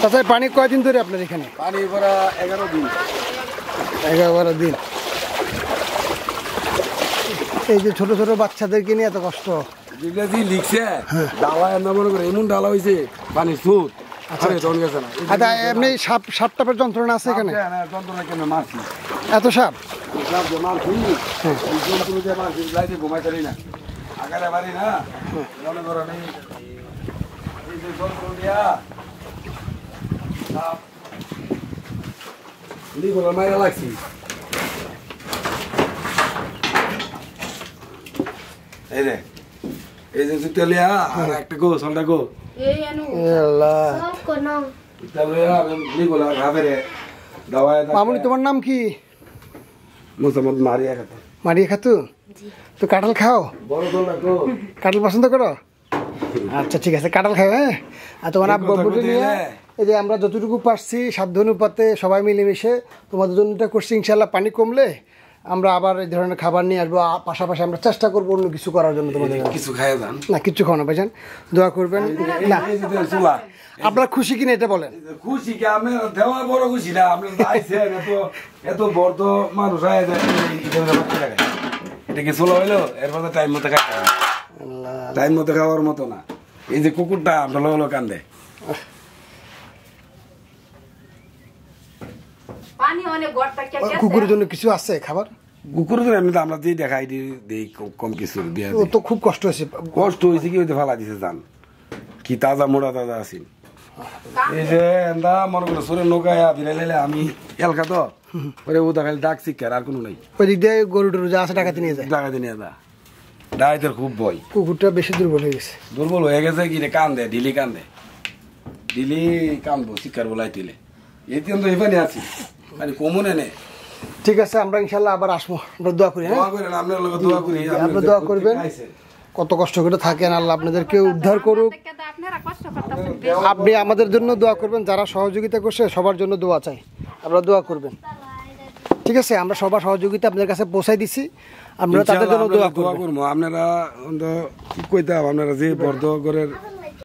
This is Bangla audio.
তাছাড়া পানি কয়দিন ধরে আপনার এখানে? পানি ভরা 11 দিন। 11-12 দিন। এই যে ছোট ছোট বাচ্চাদেরকে নিয়ে এত কষ্ট। যেগুলা যে লিখছে ডালা এমন মনে করে এমন ডালা হয়েছে পানি সুদ। আচ্ছা এমনি সাপ টাপের যন্ত্রণা আছে এখানে? যন্ত্রণা কেন মারছি এত সাপ? সাপ যে মারছি যন্ত্র দিয়ে মারছি লাইতে ঘুমাই পারি না আগারে পারি না মনে করো আমি এই যে যন্ত্র দিয়া সাপ লিগুলো মাইরা লাগছি। এই রে এই যে জুতা লিয়া আর একটা গো সলটা গো মামুনি তোমার নাম কি? মারিয়া খাতুন। তো কাঁঠাল খাও? কাঁঠাল পছন্দ করো? আচ্ছা ঠিক আছে কাঁঠাল খাও। হ্যাঁ আর তোমার আব্বু নিয়ে এই যে আমরা যতটুকু পারছি সাধ্য অনুপাতে সবাই মিলেমিশে তোমাদের জন্য এটা করছি। ইনশাল্লাহ পানি কমলে আমরা আবার এই ধরনের খাবার নিয়ে আসবো। পাশাপাশি আমরা চেষ্টা করবো অন্য কিছু করার জন্য। তোমাদের কিছু খায় যান না কিচ্ছু খাওয়ানো ভাইজান, দোয়া করবেন। না আপনার খুশি কিনা এটা বলেন। খুশি কি আমি দেওয়া বড় খুশি না আপনি এত বড় তো মানুষ এটা কি চলো হইলো এরপর টাইম মতো খাইতে টাইম মতো খাওয়ার মতো না। এই যে কুকুরটা আপনার হলো কান্দে কুকুরের জন্য কিছু আছে খাবার? কুকুরের জন্য এমনি আমরা যেই দেখাই দিই কম কিছু দিয়ে তো খুব কষ্ট হয়েছে। কষ্ট হয়েছে কি হইতে ফালা দিছে জান কি তাজা মোড়া তাজা আছিল। এই যে এন্দা মনে করো সুরের নৌকায় বিরাইলে আমি এলকা তো ওরে ও দেখালি ডাক শিক্ষার আর কোনো নাই। ওই দিক দিয়ে গরু টরু যা আছে ডাকাতে নিয়ে যায়। ডাকাতে নিয়ে যা ডাইতের খুব ভয়। কুকুরটা বেশি দুর্বল হয়ে গেছে। দুর্বল হয়ে গেছে কি রে কান্দে ডিলি কান্দে ডিলি কান্দবো শিক্ষার বলাই দিলে এই তো এখানে আছি মানে কমনে নে। ঠিক আছে আমরা ইনশাল্লাহ আবার আসবো। আমরা দোয়া করি। দোয়া করেন আপনার লোক দোয়া করি আপনারা দোয়া করবেন। কত কষ্ট করে থাকেন আল্লাহ আপনাদেরকে উদ্ধার করুক। আপনি আমাদের জন্য দোয়া করবেন, যারা সহযোগিতা করছে সবার জন্য দোয়া চাই, আপনারা দোয়া করবেন। ঠিক আছে আমরা সবার সহযোগিতা আপনাদের কাছে পৌঁছাই দিছি, আমরা তাদের জন্য দোয়া করবো। আপনারা কইতাম আপনারা যে বর্ধ ঘরের